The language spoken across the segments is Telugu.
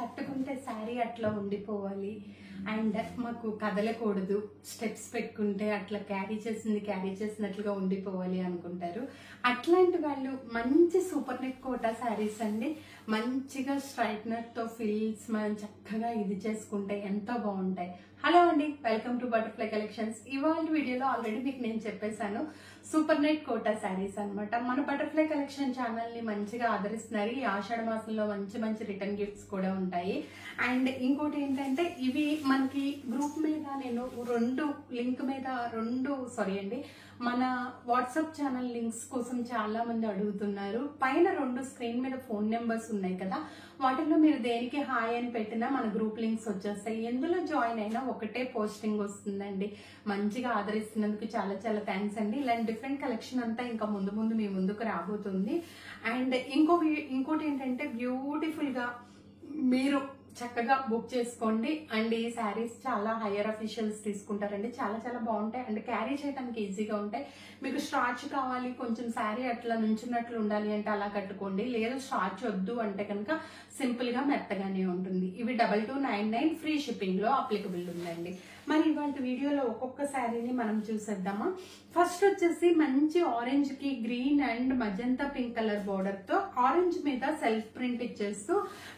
కట్టుకుంటే శారీ అట్లా ఉండిపోవాలి అండ్ మాకు కదలకూడదు, స్టెప్స్ పెట్టుకుంటే అట్లా క్యారీ చేసినట్లుగా ఉండిపోవాలి అనుకుంటారు. అట్లాంటి వాళ్ళు మంచి సూపర్ నెక్ కోటా శారీస్ అండి. మంచిగా స్ట్రైట్నర్ తో ఫిల్స్ మనం చక్కగా ఇది చేసుకుంటే ఎంతో బాగుంటాయి. హలో అండి, వెల్కమ్ టు బటర్ఫ్లై కలెక్షన్స్. ఇవాళ వీడియోలో ఆల్రెడీ మీకు నేను చెప్పేశాను, సూపర్ నెట్ కోటా శారీస్ అన్నమాట. మన బటర్ఫ్లై కలెక్షన్ ఛానల్ ని మంచిగా ఆదరిస్తున్నారు. ఈ ఆషాఢ మాసంలో మంచి మంచి రిటర్న్ గిఫ్ట్స్ కూడా ఉంటాయి. అండ్ ఇంకోటి ఏంటంటే, ఇవి మనకి గ్రూప్ మీద నేను మన వాట్సాప్ ఛానల్ లింక్స్ కోసం చాలా మంది అడుగుతున్నారు. పైన 2 స్క్రీన్ మీద ఫోన్ నెంబర్స్ ఉన్నాయి కదా, వాటిలో మీరు దేనికి హాయ్ అని పెట్టినా మన గ్రూప్ లింక్స్ వచ్చేస్తాయి. ఎందులో జాయిన్ అయినా ఒకటే పోస్టింగ్ వస్తుందండి. మంచిగా ఆదరిస్తున్నందుకు చాలా చాలా థ్యాంక్స్ అండి. ఇలాంటి డిఫరెంట్ కలెక్షన్ అంతా ఇంకా ముందు మీ ముందుకు రాబోతుంది. అండ్ ఇంకోటి ఏంటంటే, బ్యూటిఫుల్ గా మీరు చక్కగా బుక్ చేసుకోండి. అండ్ ఈ శారీస్ చాలా హైయర్ అఫీషియల్స్ తీసుకుంటారండి. చాలా చాలా బాగుంటాయి అండ్ క్యారీ చేయడానికి ఈజీగా ఉంటాయి. మీకు స్టార్చ్ కావాలి, కొంచెం శారీ అట్లా నుంచున్నట్లు ఉండాలి అంటే అలా కట్టుకోండి. లేదు స్టార్చ్ వద్దు అంటే కనుక సింపుల్ గా మెత్తగానే ఉంటుంది. ఇవి 2299 ఫ్రీ షిప్పింగ్ లో అప్లికబుల్ ఉందండి. మరి ఇవాళ వీడియోలో ఒక్కొక్క శారీని మనం చూసేద్దామా. ఫస్ట్ వచ్చేసి మంచి ఆరెంజ్ కి green and magenta pink colour border తో ఆరెంజ్ మీద సెల్ఫ్ ప్రింట్ ఇచ్చేస్తూ,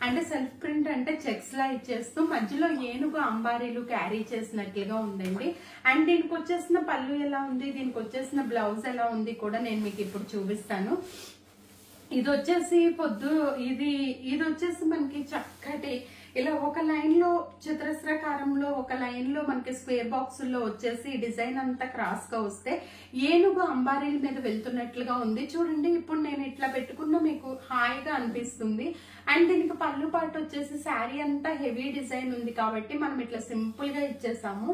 అంటే సెల్ఫ్ ప్రింట్ అంటే చెక్స్ లా ఇచ్చేస్తూ మధ్యలో ఏనుగు అంబారీలు క్యారీ చేసినట్లుగా ఉందండి. అండ్ దీనికి వచ్చేసిన పళ్ళు ఎలా ఉంది, దీనికి వచ్చేసిన బ్లౌజ్ ఎలా ఉంది కూడా నేను మీకు ఇప్పుడు చూపిస్తాను. ఇది వచ్చేసి మనకి చక్కటి ఇలా ఒక లైన్ లో చతురస్రాకారంలో, ఒక లైన్ లో మనకి స్క్వేర్ బాక్స్ లో వచ్చేసి డిజైన్ అంతా క్రాస్ గా వస్తే ఏనుగు అంబారీల మీద వెళ్తున్నట్లుగా ఉంది. చూడండి, ఇప్పుడు నేను ఇట్లా పెట్టుకున్న మీకు హాయిగా అనిపిస్తుంది. అండ్ దీనికి పళ్ళు పాటు వచ్చేసి శారీ అంతా హెవీ డిజైన్ ఉంది కాబట్టి మనం ఇట్లా సింపుల్ గా ఇచ్చేసాము.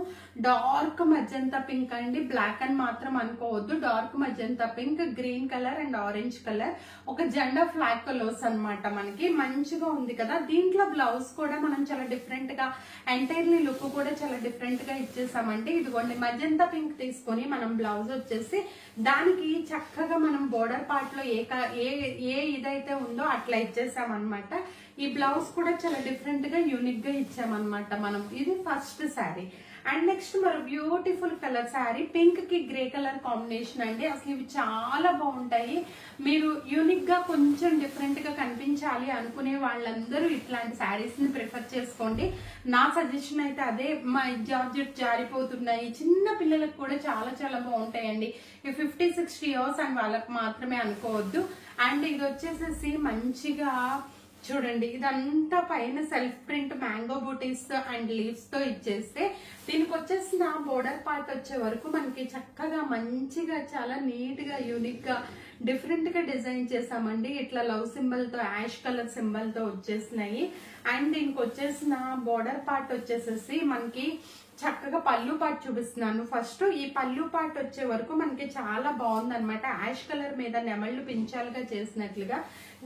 డార్క్ మజంతా పింక్ అండి, బ్లాక్ అని మాత్రం అనుకోవద్దు. Dark magenta pink, green colour and orange colour, ఒక జెండా ఫ్లాగ్ కలర్స్ అన్నమాట. మనకి మంచిగా ఉంది కదా. దీంట్లో బ్లౌజ్ కూడా మనం చాలా డిఫరెంట్ గా, ఎంటైర్లీ లుక్ కూడా చాలా డిఫరెంట్ గా ఇచ్చేసామండి. ఇదిగోండి, మజంతా పింక్ తీసుకొని మనం బ్లౌజ్ వచ్చేసి దానికి చక్కగా మనం బోర్డర్ పార్ట్ లో ఏ ఇదైతే ఉందో అట్లా ఇచ్చేసామన్నమాట. ఈ బ్లౌజ్ కూడా చాలా డిఫరెంట్ గా యూనిక్ గా ఇచ్చామన్నమాట మనం. ఇది ఫస్ట్ శారీ. అండ్ నెక్స్ట్ మరో బ్యూటిఫుల్ కలర్ శారీ, పింక్ కి గ్రే కలర్ కాంబినేషన్ అండి. అసలు ఇవి చాలా బాగుంటాయి. మీరు యూనిక్ గా కొంచెం డిఫరెంట్ గా కనిపించాలి అనుకునే వాళ్ళందరూ ఇట్లాంటి శారీస్ ని ప్రిఫర్ చేసుకోండి. నా సజెషన్ అయితే అదే. మా జార్జెట్ జారిపోతున్నాయి, చిన్న పిల్లలకు కూడా చాలా చాలా బాగుంటాయండి. ఈ 50-60 ఇయర్స్ అని వాళ్ళకి మాత్రమే అనుకోవద్దు. అండ్ ఇది వచ్చేసేసి మంచిగా చూడండి, ఇదంతా పైన self print mango booties and leaves తో ఇచ్చేస్తే దీనికి వచ్చేసిన బోర్డర్ పార్ట్ వచ్చే వరకు మనకి చక్కగా మంచిగా చాలా నీట్ గా యూనిక్ గా డిఫరెంట్ గా డిజైన్ చేసామండి. ఇట్లా లవ్ సింబల్ తో, యాష్ కలర్ సింబల్ తో వచ్చేసినాయి. అండ్ దీనికి వచ్చేసిన బోర్డర్ పార్ట్ వచ్చేసేసి మనకి చక్కగా పళ్ళు పార్ట్ చూపిస్తున్నాను. ఫస్ట్ ఈ పళ్ళు పార్ట్ వచ్చే వరకు మనకి చాలా బాగుంది అనమాట. యాష్ కలర్ మీద నెమళ్ళు పించాలుగా చేసినట్లుగా.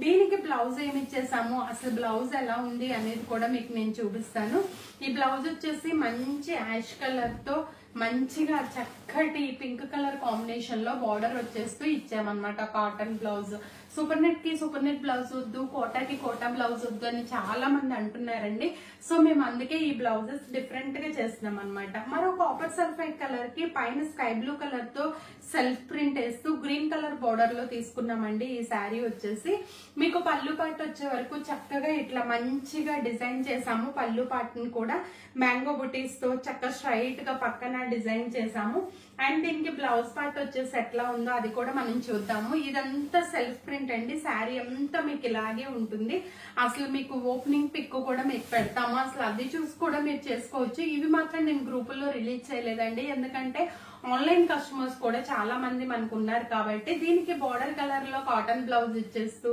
దీనికి బ్లౌజ్ ఏమి ఇచ్చేసాము, అసలు బ్లౌజ్ ఎలా ఉంది అనేది కూడా మీకు నేను చూపిస్తాను. ఈ బ్లౌజ్ వచ్చేసి మంచి యాష్ కలర్ తో మంచిగా చక్కటి పింక్ కలర్ కాంబినేషన్ లో బార్డర్ వచ్చేస్తూ ఇచ్చామన్నమాట. Cotton blouse. సూపర్ నెట్ కి సూపర్ నెట్ బ్లౌజ్ వద్దు, కోటాకి కోటా బ్లౌజ్ వద్దు అని చాలా మంది అంటున్నారండి. సో మేము అందుకే ఈ బ్లౌజెస్ డిఫరెంట్ గా చేస్తున్నాం అనమాట. మరో కాపర్ సల్ఫైడ్ కలర్ కి పైన స్కై బ్లూ కలర్ తో సెల్ఫ్ ప్రింట్ వేస్తూ గ్రీన్ కలర్ బోర్డర్ లో తీసుకున్నామండి. ఈ శారీ వచ్చేసి మీకు పళ్ళు పార్ట్ వచ్చే వరకు చక్కగా ఇట్లా మంచిగా డిజైన్ చేసాము. పళ్ళు పార్ట్ ని కూడా మ్యాంగో బుటీస్ తో చక్కగా స్ట్రైట్ గా పక్కన డిజైన్ చేసాము. అండ్ దీనికి బ్లౌజ్ పార్ట్ వచ్చేసి ఎట్లా ఉందో అది కూడా మనం చూద్దాము. ఇదంతా సెల్ఫ్ ప్రింట్ అండి. శారీ అంతా మీకు ఇలాగే ఉంటుంది. అసలు మీకు ఓపెనింగ్ పిక్ కూడా మీకు పెడతాము, అసలు అది చూసి కూడా మీరు చేసుకోవచ్చు. ఇవి మాత్రం నేను గ్రూపుల్లో రిలీజ్ చేయలేదండి, ఎందుకంటే ఆన్లైన్ కస్టమర్స్ కూడా చాలా మంది మనకు ఉన్నారు కాబట్టి. దీనికి బోర్డర్ కలర్ లో కాటన్ బ్లౌజ్ ఇచ్చేస్తూ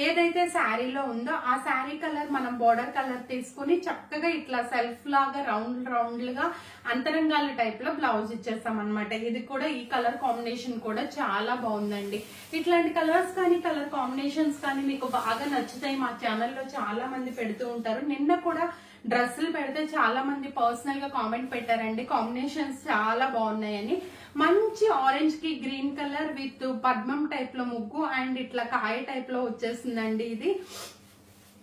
ఏదైతే శారీలో ఉందో ఆ శారీ కలర్ మనం బోర్డర్ కలర్ తీసుకుని చక్కగా ఇట్లా సెల్ఫ్ లాగా రౌండ్ గా అంతరంగాల టైప్ లో బ్లౌజ్ ఇచ్చేస్తాం అనమాట. ఇది కూడా ఈ కలర్ కాంబినేషన్ కూడా చాలా బాగుందండి. ఇట్లాంటి కలర్స్ కానీ కలర్ కాంబినేషన్స్ కానీ మీకు బాగా నచ్చుతాయి. మా ఛానల్లో చాలా మంది పెడుతూ ఉంటారు. నిన్న కూడా డ్రెస్సులు పెడితే చాలా మంది పర్సనల్ గా కామెంట్ పెట్టారండి, కాంబినేషన్స్ చాలా బాగున్నాయని. మంచి ఆరెంజ్ కి గ్రీన్ కలర్ విత్ పద్మం టైప్ లో ముగ్గు అండ్ ఇట్లా కాయ టైప్ లో వచ్చేసిందండి. ఇది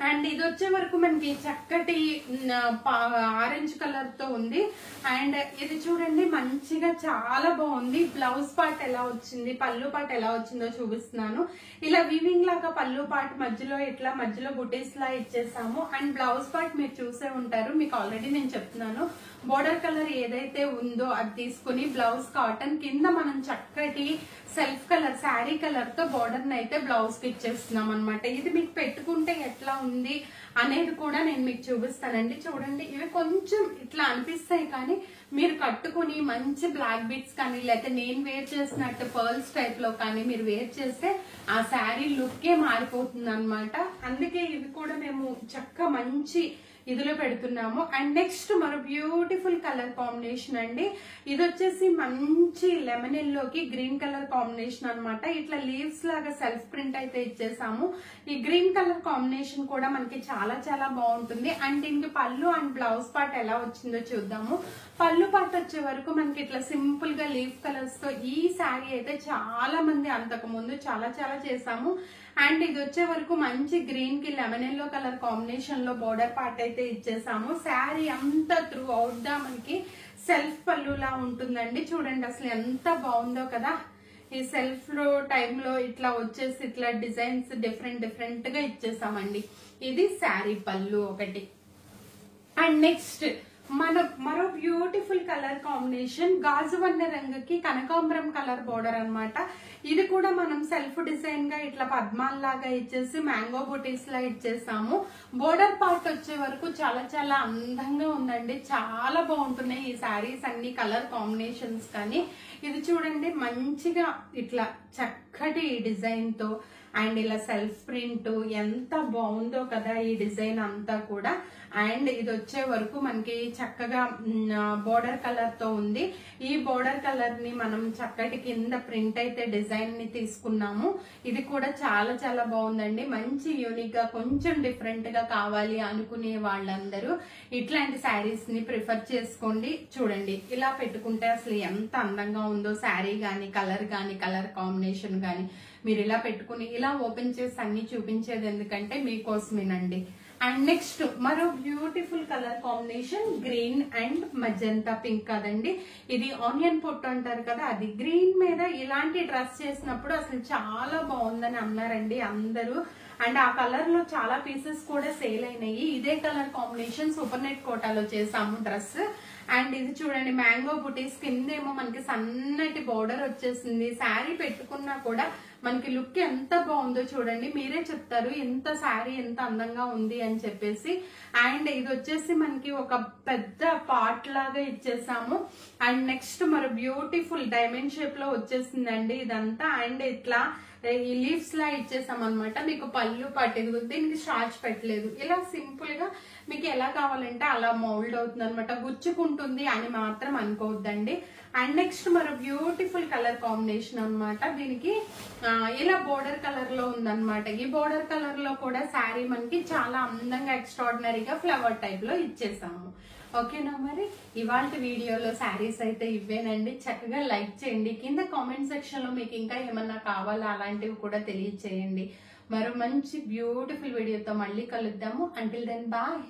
అండ్ ఇది వచ్చే వరకు మనకి చక్కటి ఆరెంజ్ కలర్ తో ఉంది. అండ్ ఇది చూడండి మంచిగా చాలా బాగుంది. బ్లౌజ్ పార్ట్ ఎలా వచ్చింది, పళ్ళు పార్ట్ ఎలా వచ్చిందో చూపిస్తున్నాను. ఇలా వీవింగ్ లాగా పళ్ళు పార్ట్ మధ్యలో ఇట్లా మధ్యలో బుటీస్ లా ఇచ్చేసాము. అండ్ బ్లౌజ్ పార్ట్ మీరు చూసే ఉంటారు, మీకు ఆల్రెడీ నేను చెప్తున్నాను. బోర్డర్ కలర్ ఏదైతే ఉందో అది తీసుకుని బ్లౌజ్ కాటన్ కింద మనం చక్కటి సెల్ఫ్ కలర్ శారీ కలర్ తో బోర్డర్ అయితే బ్లౌజ్ కి ఇచ్చేస్తున్నాం అనమాట. ఇది మీకు పెట్టుకుంటే ఎట్లా ఉంది అనేది కూడా నేను మీకు చూపిస్తానండి. చూడండి ఇవి కొంచెం ఇట్లా అనిపిస్తాయి, కానీ మీరు కట్టుకుని మంచి బ్లాక్ బీట్స్ కానీ లేకపోతే నేను వేర్ చేసినట్టు పర్ల్స్ టైప్ లో కానీ మీరు వేర్ చేస్తే ఆ శారీ లుక్కే మారిపోతుంది అనమాట. అందుకే ఇవి కూడా మేము చక్కగా మంచి ఇదిలో పెడుతున్నాము. అండ్ నెక్స్ట్ మరో బ్యూటిఫుల్ కలర్ కాంబినేషన్ అండి. ఇది వచ్చేసి మంచి లెమన్ ఎల్లోకి గ్రీన్ కలర్ కాంబినేషన్ అనమాట. ఇట్లా లీవ్స్ లాగా సెల్ఫ్ ప్రింట్ అయితే ఇచ్చేసాము. ఈ గ్రీన్ కలర్ కాంబినేషన్ కూడా మనకి చాలా చాలా బాగుంటుంది. అండ్ దీనికి పళ్ళు అండ్ బ్లౌజ్ పార్ట్ ఎలా వచ్చిందో చూద్దాము. పళ్ళు పార్ట్ వచ్చే వరకు మనకి ఇట్లా సింపుల్ గా లీఫ్ కలర్స్ తో ఈ శారీ అయితే చాలా మంది అంతకు ముందు చాలా చాలా చేసాము. అండ్ ఇది వచ్చే వరకు మంచి గ్రీన్ కి లెమన్ ఎల్లో కలర్ కాంబినేషన్ లో బోర్డర్ పార్ట్ అయితే ఇచ్చేసాము. శారీ అంతా త్రూ అవుట్ దా మనకి సెల్ఫ్ పళ్ళులా ఉంటుందండి. చూడండి అసలు ఎంత బాగుందో కదా. ఈ సెల్ఫ్ లో టైమ్ లో ఇట్లా వచ్చేసి ఇట్లా డిజైన్స్ డిఫరెంట్ డిఫరెంట్ గా ఇచ్చేసామండి. ఇది శారీ పళ్ళు ఒకటి. అండ్ నెక్స్ట్ మరో బ్యూటిఫుల్ కలర్ కాంబినేషన్ గాజువన్న రంగుకి కనకాంబరం కలర్ బోర్డర్ అన్నమాట. ఇది కూడా మనం సెల్ఫ్ డిజైన్ గా ఇట్లా పద్మాల్లాగా ఇచ్చేసి మ్యాంగో బుటీస్ లా ఇచ్చేసాము. బోర్డర్ పార్ట్ వచ్చే వరకు చాలా చాలా అందంగా ఉందండి. చాలా బాగుంటున్నాయి ఈ శారీస్ అన్ని కలర్ కాంబినేషన్స్. కానీ ఇది చూడండి మంచిగా ఇట్లా చక్కటి డిజైన్ తో అండ్ ఇలా సెల్ఫ్ ప్రింట్ ఎంత బాగుందో కదా ఈ డిజైన్ అంతా కూడా. అండ్ ఇది వచ్చే వరకు మనకి చక్కగా బోర్డర్ కలర్ తో ఉంది. ఈ బోర్డర్ కలర్ ని మనం చక్కటి కింద ప్రింట్ అయితే డిజైన్ ని తీసుకున్నాము. ఇది కూడా చాలా చాలా బాగుందండి. మంచి యూనిక్ గా కొంచెం డిఫరెంట్ గా కావాలి అనుకునే వాళ్ళందరూ ఇట్లాంటి శారీస్ ని ప్రిఫర్ చేసుకోండి. చూడండి ఇలా పెట్టుకుంటే అసలు ఎంత అందంగా ఉందో శారీ గాని కలర్ కాంబినేషన్ గాని. మీరు ఇలా పెట్టుకుని ఇలా ఓపెన్ చేసి అన్ని చూపించేది ఎందుకంటే మీకోసమేనండి. అండ్ నెక్స్ట్ మరో beautiful colour combination green and magenta pink కదండి. ఇది ఆనియన్ పొట్టు అంటారు కదా, అది గ్రీన్ మీద ఇలాంటి డ్రెస్ చేసినప్పుడు అసలు చాలా బాగుందని అన్నారండి అందరూ. అండ్ ఆ కలర్ లో చాలా పీసెస్ కూడా సేల్ అయినాయి. ఇదే కలర్ కాంబినేషన్ సూపర్ నెట్ కోటాలో చేసాము డ్రెస్. అండ్ ఇది చూడండి మ్యాంగో బుటీస్ కిందేమో మనకి సన్నటి బోర్డర్ వచ్చేసింది. శారీ పెట్టుకున్నా కూడా మనకి లుక్ ఎంత బాగుందో చూడండి, మీరే చెప్తారు ఎంత శారీ ఎంత అందంగా ఉంది అని చెప్పేసి. అండ్ ఇది వచ్చేసి మనకి ఒక పెద్ద పార్ట్ లాగా ఇచ్చేసాము. అండ్ నెక్స్ట్ మరో బ్యూటిఫుల్ డైమండ్ షేప్ లో వచ్చేసిందండి ఇదంతా. అండ్ ఇట్లా ఈ లీవ్స్ లా ఇచ్చేసాం అనమాట. మీకు పళ్ళు పట్టేది, దీనికి స్టార్చ్ పెట్టలేదు. ఇలా సింపుల్ గా మీకు ఎలా కావాలంటే అలా మౌల్డ్ అవుతుంది అనమాట. గుచ్చుకుంటుంది అని మాత్రం అనుకోవద్దండి. అండ్ నెక్స్ట్ మరో బ్యూటిఫుల్ కలర్ కాంబినేషన్ అనమాట. దీనికి ఇలా బోర్డర్ కలర్ లో ఉందన్నమాట. ఈ బోర్డర్ కలర్ లో కూడా శారీ మనకి చాలా అందంగా ఎక్స్ట్రాడినరీగా ఫ్లవర్ టైప్ లో ఇచ్చేసాము. ఓకేనా, మరి ఇవాళ వీడియోలో శారీస్ అయితే ఇవేనండి. చక్కగా లైక్ చేయండి. కింద కామెంట్ సెక్షన్ లో మీకు ఇంకా ఏమన్నా కావాలా అలాంటివి కూడా తెలియచేయండి. మరో మంచి బ్యూటిఫుల్ వీడియోతో మళ్ళీ కలుద్దాము. Until then bye.